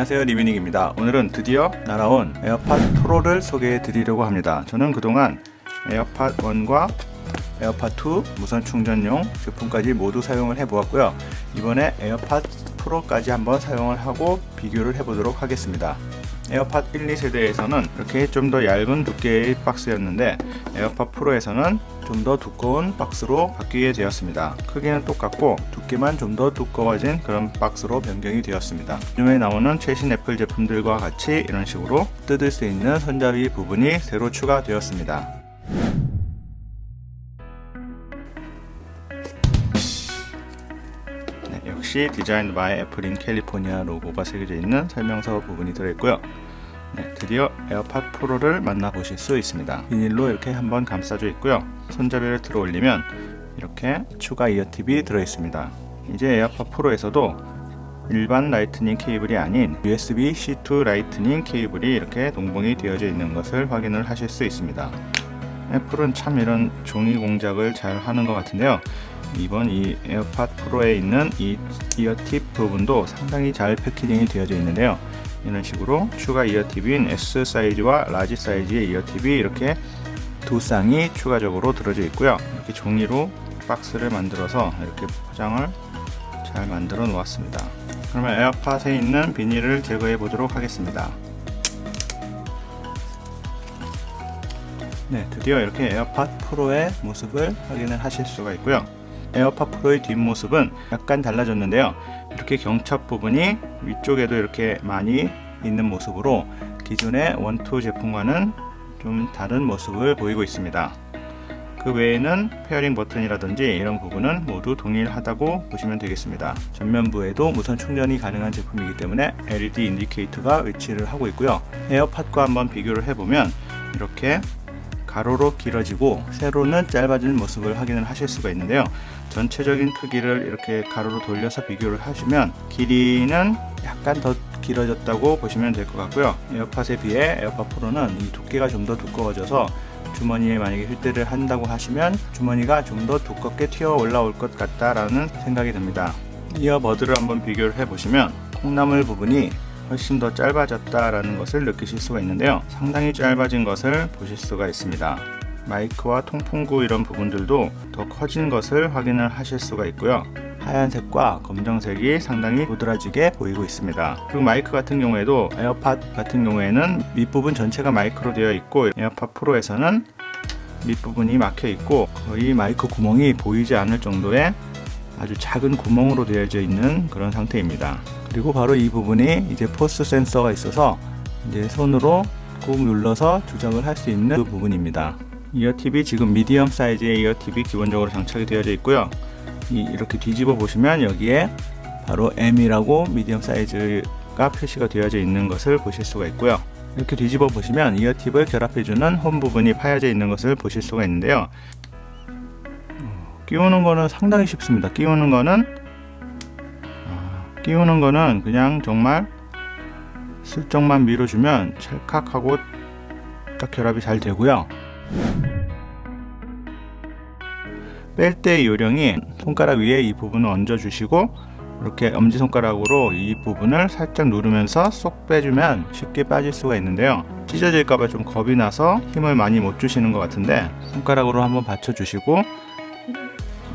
안녕하세요, 리비닉입니다. 오늘은 드디어 날아온 에어팟 프로를 소개해 드리려고 합니다. 저는 그동안 에어팟 1과 에어팟 2 무선 충전용 제품까지 모두 사용을 해 보았고요. 이번에 에어팟 프로까지 한번 사용을 하고 비교를 해 보도록 하겠습니다. 에어팟 1, 2세대에서는 이렇게 좀 더 얇은 두께의 박스였는데 에어팟 프로에서는 좀 더 두꺼운 박스로 바뀌게 되었습니다. 크기는 똑같고 두께만 좀 더 두꺼워진 그런 박스로 변경이 되었습니다. 요즘에 나오는 최신 애플 제품들과 같이 이런 식으로 뜯을 수 있는 손잡이 부분이 새로 추가되었습니다. 역시 디자인 바이 애플인 캘리포니아 로고가 새겨져 있는 설명서 부분이 들어있고요. 드디어 에어팟 프로를 만나보실 수 있습니다. 비닐로 이렇게 한번 감싸져 있고요. 손잡이를 들어 올리면 이렇게 추가 이어팁이 들어있습니다. 이제 에어팟 프로에서도 일반 라이트닝 케이블이 아닌 USB-C to 라이트닝 케이블이 이렇게 동봉이 되어져 있는 것을 확인을 하실 수 있습니다. 애플은 참 이런 종이 공작을 잘 하는 것 같은데요. 이번 이 에어팟 프로에 있는 이 이어팁 부분도 상당히 잘 패키징이 되어져 있는데요. 이런 식으로 추가 이어팁인 S 사이즈와 라지 사이즈의 이어팁이 이렇게 두 쌍이 추가적으로 들어져 있고요. 이렇게 종이로 박스를 만들어서 이렇게 포장을 잘 만들어 놓았습니다. 그러면 에어팟에 있는 비닐을 제거해 보도록 하겠습니다. 드디어 이렇게 에어팟 프로의 모습을 확인을 하실 수가 있고요. 에어팟 프로의 뒷모습은 약간 달라졌는데요. 이렇게 경첩 부분이 위쪽에도 이렇게 많이 있는 모습으로 기존의 1, 2 제품과는 좀 다른 모습을 보이고 있습니다. 그 외에는 페어링 버튼이라든지 이런 부분은 모두 동일하다고 보시면 되겠습니다. 전면부에도 무선 충전이 가능한 제품이기 때문에 LED 인디케이터가 위치를 하고 있고요. 에어팟과 한번 비교를 해보면 이렇게 가로로 길어지고 세로는 짧아지는 모습을 확인을 하실 수가 있는데요. 전체적인 크기를 이렇게 가로로 돌려서 비교를 하시면 길이는 약간 더 길어졌다고 보시면 될 것 같고요. 에어팟에 비해 에어팟 프로는 이 두께가 좀 더 두꺼워져서 주머니에 만약에 휴대를 한다고 하시면 주머니가 좀 더 두껍게 튀어 올라올 것 같다라는 생각이 듭니다. 이어버드를 한번 비교를 해보시면 콩나물 부분이 훨씬 더 짧아졌다라는 것을 느끼실 수가 있는데요. 상당히 짧아진 것을 보실 수가 있습니다. 마이크와 통풍구 이런 부분들도 더 커진 것을 확인을 하실 수가 있고요. 하얀색과 검정색이 상당히 도드라지게 보이고 있습니다. 그리고 마이크 같은 경우에도 에어팟 같은 경우에는 밑부분 전체가 마이크로 되어 있고 에어팟 프로에서는 밑부분이 막혀 있고 거의 마이크 구멍이 보이지 않을 정도의 아주 작은 구멍으로 되어져 있는 그런 상태입니다. 그리고 바로 이 부분이 이제 포스 센서가 있어서 이제 손으로 꾹 눌러서 조작을 할 수 있는 그 부분입니다. 이어팁이 지금 미디엄 사이즈의 이어팁이 기본적으로 장착이 되어져 있고요. 이렇게 뒤집어 보시면 여기에 바로 M이라고 미디엄 사이즈가 표시가 되어져 있는 것을 보실 수가 있고요. 이렇게 뒤집어 보시면 이어팁을 결합해주는 홈 부분이 파여져 있는 것을 보실 수가 있는데요. 끼우는 거는 상당히 쉽습니다. 끼우는 거는 그냥 정말 슬쩍만 밀어주면 찰칵하고 딱 결합이 잘 되고요. 뺄 때 요령이 손가락 위에 이 부분을 얹어 주시고 이렇게 엄지손가락으로 이 부분을 살짝 누르면서 쏙 빼주면 쉽게 빠질 수가 있는데요. 찢어질까봐 좀 겁이 나서 힘을 많이 못 주시는 것 같은데 손가락으로 한번 받쳐 주시고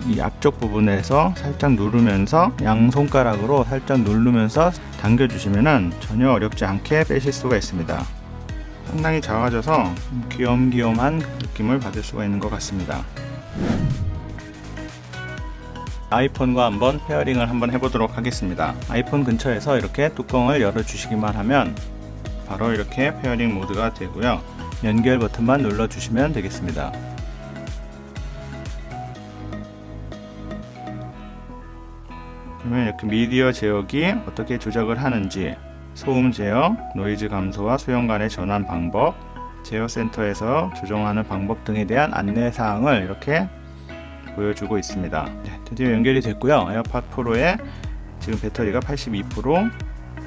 이 앞쪽 부분에서 살짝 누르면서 양손가락으로 살짝 누르면서 당겨주시면 전혀 어렵지 않게 빼실 수가 있습니다. 상당히 작아져서 귀염귀염한 느낌을 받을 수가 있는 것 같습니다. 아이폰과 한번 페어링을 한번 해보도록 하겠습니다. 아이폰 근처에서 이렇게 뚜껑을 열어주시기만 하면 바로 이렇게 페어링 모드가 되고요. 연결 버튼만 눌러주시면 되겠습니다. 그러면 이렇게 미디어 제어기 어떻게 조작을 하는지, 소음 제어, 노이즈 감소와 수용 간의 전환 방법, 제어 센터에서 조정하는 방법 등에 대한 안내 사항을 이렇게 보여주고 있습니다. 드디어 연결이 됐고요. 에어팟 프로에 지금 배터리가 82%,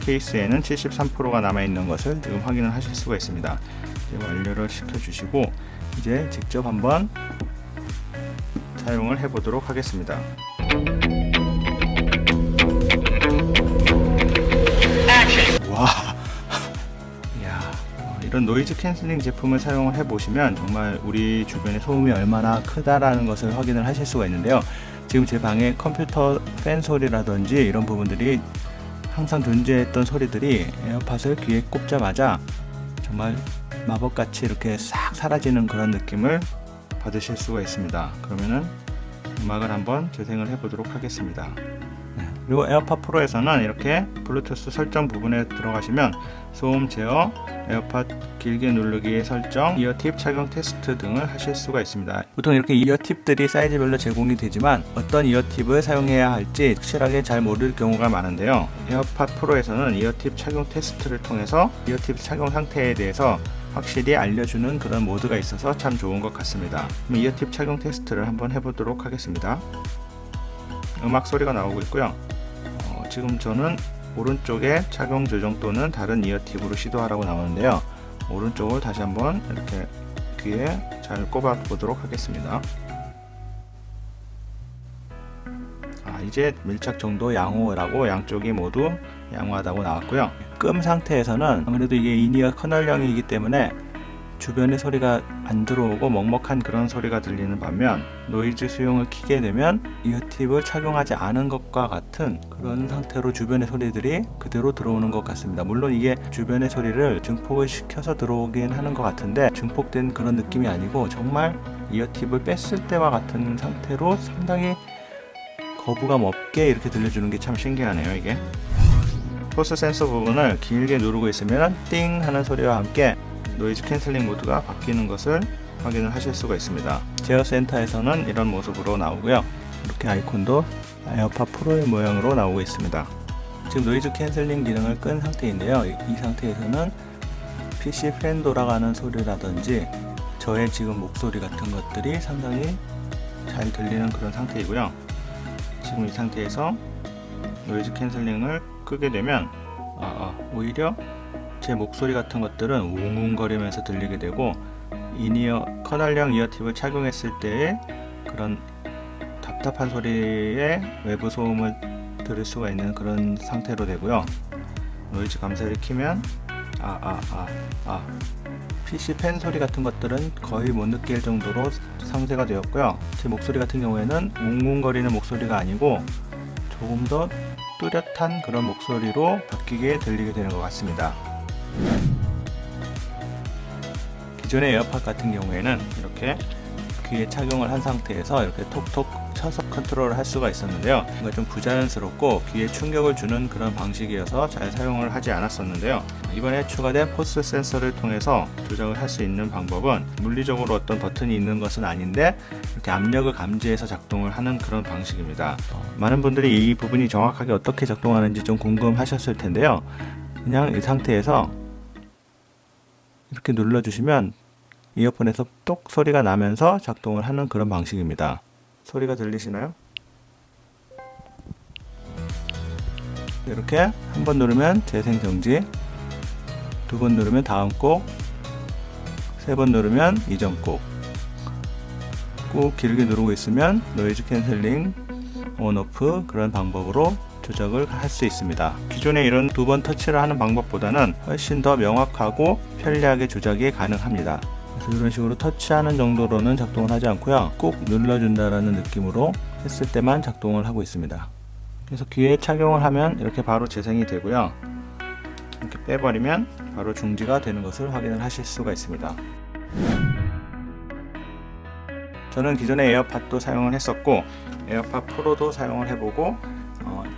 케이스에는 73%가 남아있는 것을 지금 확인을 하실 수가 있습니다. 이제 완료를 시켜주시고 이제 직접 한번 사용을 해보도록 하겠습니다. 와, 이야, 이런 노이즈 캔슬링 제품을 사용을 해보시면 정말 우리 주변의 소음이 얼마나 크다라는 것을 확인을 하실 수가 있는데요. 지금 제 방에 컴퓨터 팬 소리라든지 이런 부분들이 항상 존재했던 소리들이 에어팟을 귀에 꼽자마자 정말 마법같이 이렇게 싹 사라지는 그런 느낌을 받으실 수가 있습니다. 그러면은 음악을 한번 재생을 해보도록 하겠습니다. 그리고 에어팟 프로에서는 이렇게 블루투스 설정 부분에 들어가시면 소음 제어, 에어팟 길게 누르기 설정, 이어팁 착용 테스트 등을 하실 수가 있습니다. 보통 이렇게 이어팁들이 사이즈별로 제공이 되지만 어떤 이어팁을 사용해야 할지 확실하게 잘 모를 경우가 많은데요. 에어팟 프로에서는 이어팁 착용 테스트를 통해서 이어팁 착용 상태에 대해서 확실히 알려주는 그런 모드가 있어서 참 좋은 것 같습니다. 그럼 이어팁 착용 테스트를 한번 해보도록 하겠습니다. 음악 소리가 나오고 있고요. 지금 저는 오른쪽에 착용 조정 또는 다른 이어팁으로 시도하라고 나오는데요. 오른쪽을 다시 한번 이렇게 귀에 잘 꼽아 보도록 하겠습니다. 이제 밀착 정도 양호라고 양쪽이 모두 양호하다고 나왔고요. 끔 상태에서는 아무래도 이게 인이어 커널형이기 때문에 주변의 소리가 안 들어오고 먹먹한 그런 소리가 들리는 반면 노이즈 수용을 켜게 되면 이어팁을 착용하지 않은 것과 같은 그런 상태로 주변의 소리들이 그대로 들어오는 것 같습니다. 물론 이게 주변의 소리를 증폭을 시켜서 들어오긴 하는 것 같은데 증폭된 그런 느낌이 아니고 정말 이어팁을 뺐을 때와 같은 상태로 상당히 거부감 없게 이렇게 들려주는 게 참 신기하네요. 이게 포스 센서 부분을 길게 누르고 있으면 띵 하는 소리와 함께 노이즈 캔슬링 모드가 바뀌는 것을 확인을 하실 수가 있습니다. 제어 센터에서는 이런 모습으로 나오고요. 이렇게 아이콘도 에어팟 프로의 모양으로 나오고 있습니다. 지금 노이즈 캔슬링 기능을 끈 상태인데요. 이 상태에서는 PC 팬 돌아가는 소리라든지 저의 지금 목소리 같은 것들이 상당히 잘 들리는 그런 상태이고요. 지금 이 상태에서 노이즈 캔슬링을 끄게 되면 오히려 제 목소리 같은 것들은 웅웅거리면서 들리게 되고 인이어 커널형 이어팁을 착용했을 때의 그런 답답한 소리의 외부 소음을 들을 수가 있는 그런 상태로 되고요. 노이즈 감소를 키면 PC 팬 소리 같은 것들은 거의 못 느낄 정도로 상쇄가 되었고요. 제 목소리 같은 경우에는 웅웅거리는 목소리가 아니고 조금 더 뚜렷한 그런 목소리로 바뀌게 들리게 되는 것 같습니다. 기존의 에어팟 같은 경우에는 이렇게 귀에 착용을 한 상태에서 이렇게 톡톡 쳐서 컨트롤을 할 수가 있었는데요. 뭔가 좀 부자연스럽고 귀에 충격을 주는 그런 방식이어서 잘 사용을 하지 않았었는데요. 이번에 추가된 포스 센서를 통해서 조작을 할 수 있는 방법은 물리적으로 어떤 버튼이 있는 것은 아닌데 이렇게 압력을 감지해서 작동을 하는 그런 방식입니다. 많은 분들이 이 부분이 정확하게 어떻게 작동하는지 좀 궁금하셨을 텐데요. 그냥 이 상태에서 이렇게 눌러주시면 이어폰에서 똑 소리가 나면서 작동을 하는 그런 방식입니다. 소리가 들리시나요? 이렇게 한 번 누르면 재생 정지, 두 번 누르면 다음 곡, 세 번 누르면 이전 곡, 꼭 길게 누르고 있으면 노이즈 캔슬링 온 오프 그런 방법으로 조작을 할 수 있습니다. 기존에 이런 두 번 터치를 하는 방법보다는 훨씬 더 명확하고 편리하게 조작이 가능합니다. 그래서 이런 식으로 터치하는 정도로는 작동을 하지 않고요. 꼭 눌러준다라는 느낌으로 했을 때만 작동을 하고 있습니다. 그래서 귀에 착용을 하면 이렇게 바로 재생이 되고요. 이렇게 빼버리면 바로 중지가 되는 것을 확인을 하실 수가 있습니다. 저는 기존에 에어팟도 사용을 했었고 에어팟 프로도 사용을 해보고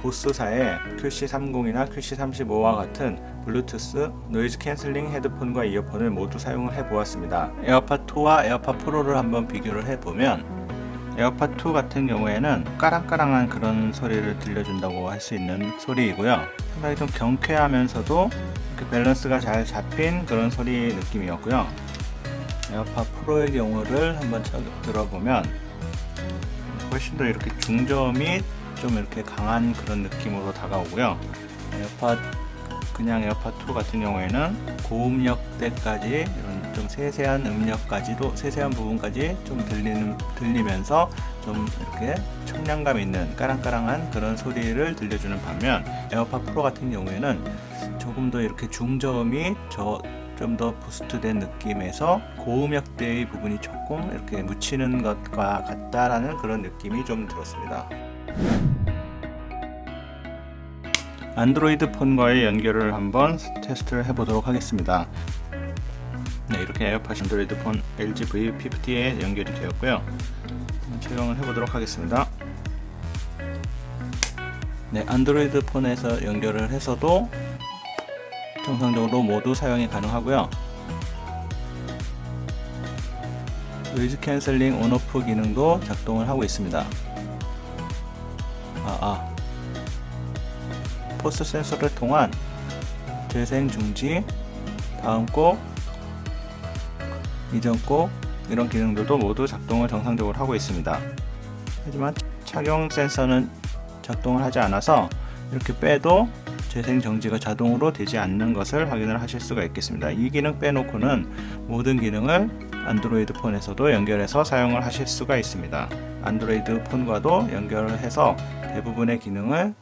보스사의 QC30이나 QC35와 같은 블루투스 노이즈 캔슬링 헤드폰과 이어폰을 모두 사용을 해보았습니다. 에어팟2와 에어팟 프로를 한번 비교를 해보면 에어팟2 같은 경우에는 까랑까랑한 그런 소리를 들려준다고 할 수 있는 소리이고요. 상당히 좀 경쾌하면서도 이렇게 밸런스가 잘 잡힌 그런 소리 느낌이었고요. 에어팟 프로의 경우를 한번 들어보면 훨씬 더 이렇게 중저음이 좀 이렇게 강한 그런 느낌으로 다가오고요. 에어팟 그냥 에어팟 프로 같은 경우에는 고음역대까지 이런 좀 세세한 음역까지도 세세한 부분까지 좀 들리면서 좀 이렇게 청량감 있는 까랑까랑한 그런 소리를 들려주는 반면 에어팟 프로 같은 경우에는 조금 더 이렇게 중저음이 좀 더 부스트된 느낌에서 고음역대의 부분이 조금 이렇게 묻히는 것과 같다라는 그런 느낌이 좀 들었습니다. 안드로이드 폰과의 연결을 한번 테스트를 해보도록 하겠습니다. 네, 이렇게 에어팟 안드로이드 폰 LG V50에 연결이 되었고요. 촬영을 해보도록 하겠습니다. 네, 안드로이드 폰에서 연결을 해서도 정상적으로 모두 사용이 가능하고요. 노이즈 캔슬링 온오프 기능도 작동을 하고 있습니다. 포스 센서를 통한 재생 중지, 다음 곡, 이전 곡 이런 기능들도 모두 작동을 정상적으로 하고 있습니다. 하지만 착용 센서는 작동을 하지 않아서 이렇게 빼도 재생 정지가 자동으로 되지 않는 것을 확인을 하실 수가 있겠습니다. 이 기능 빼놓고는 모든 기능을 안드로이드 폰에서도 연결해서 사용을 하실 수가 있습니다. 안드로이드 폰과도 연결을 해서 대부분의 기능을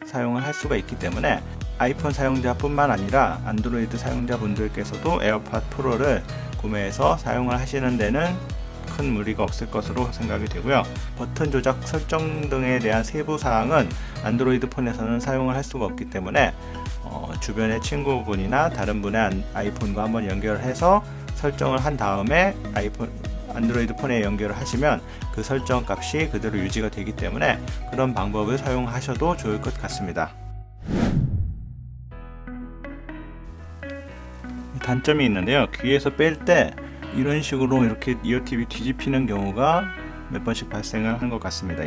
사용을 할 수가 있기 때문에 아이폰 사용자뿐만 아니라 안드로이드 사용자분들께서도 에어팟 프로를 구매해서 사용을 하시는 데는 큰 무리가 없을 것으로 생각이 되고요. 버튼 조작 설정 등에 대한 세부 사항은 안드로이드 폰에서는 사용을 할 수가 없기 때문에 주변의 친구분이나 다른 분의 아이폰과 한번 연결해서 설정을 한 다음에 안드로이드 폰에 연결을 하시면 그 설정 값이 그대로 유지가 되기 때문에 그런 방법을 사용하셔도 좋을 것 같습니다. 단점이 있는데요. 귀에서 뺄 때 이런 식으로 이렇게 이어팁이 뒤집히는 경우가 몇 번씩 발생을 한 것 같습니다.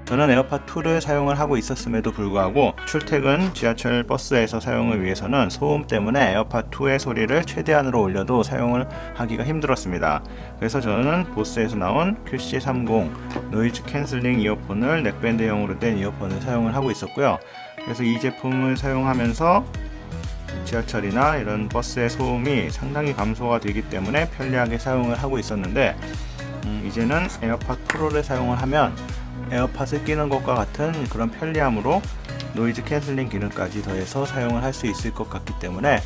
저는 에어팟 2를 사용을 하고 있었음에도 불구하고 출퇴근, 지하철, 버스에서 사용을 위해서는 소음 때문에 에어팟 2의 소리를 최대한으로 올려도 사용을 하기가 힘들었습니다. 그래서 저는 보스에서 나온 QC30 노이즈 캔슬링 이어폰을 넥밴드형으로 된 이어폰을 사용을 하고 있었고요. 그래서 이 제품을 사용하면서 지하철이나 이런 버스의 소음이 상당히 감소가 되기 때문에 편리하게 사용을 하고 있었는데 이제는 에어팟 프로를 사용을 하면 에어팟을 끼는 것과 같은 그런 편리함으로 노이즈 캔슬링 기능까지 더해서 사용을 할 수 있을 것 같기 때문에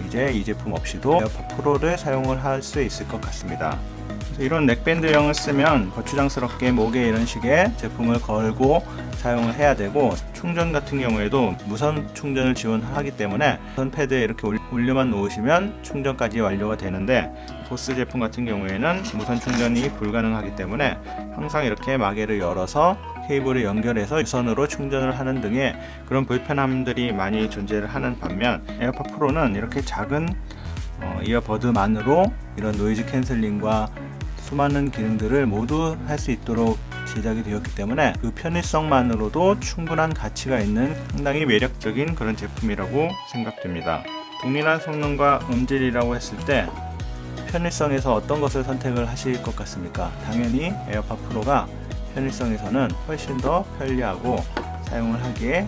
이제 이 제품 없이도 에어팟 프로를 사용을 할 수 있을 것 같습니다. 이런 넥밴드형을 쓰면 거추장스럽게 목에 이런 식의 제품을 걸고 사용을 해야 되고 충전 같은 경우에도 무선 충전을 지원하기 때문에 무선 패드에 이렇게 올려만 놓으시면 충전까지 완료가 되는데 보스 제품 같은 경우에는 무선 충전이 불가능하기 때문에 항상 이렇게 마개를 열어서 케이블을 연결해서 유선으로 충전을 하는 등의 그런 불편함들이 많이 존재를 하는 반면 에어팟 프로는 이렇게 작은 이어버드만으로 이런 노이즈 캔슬링과 수많은 기능들을 모두 할 수 있도록 제작이 되었기 때문에 그 편의성만으로도 충분한 가치가 있는 상당히 매력적인 그런 제품이라고 생각됩니다. 동일한 성능과 음질이라고 했을 때 편의성에서 어떤 것을 선택을 하실 것 같습니까? 당연히 에어팟 프로가 편의성에서는 훨씬 더 편리하고 사용을 하기에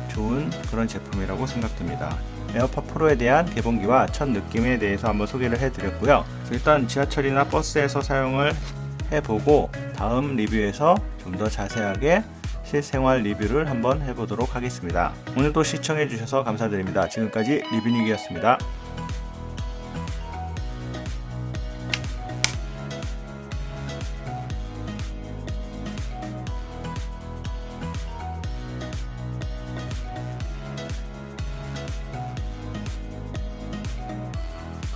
좋은 그런 제품이라고 생각됩니다. 에어팟 프로에 대한 개봉기와 첫 느낌에 대해서 한번 소개를 해드렸고요. 일단 지하철이나 버스에서 사용을 해보고 다음 리뷰에서 좀 더 자세하게 실생활 리뷰를 한번 해보도록 하겠습니다. 오늘도 시청해주셔서 감사드립니다. 지금까지 리뷰닉이었습니다.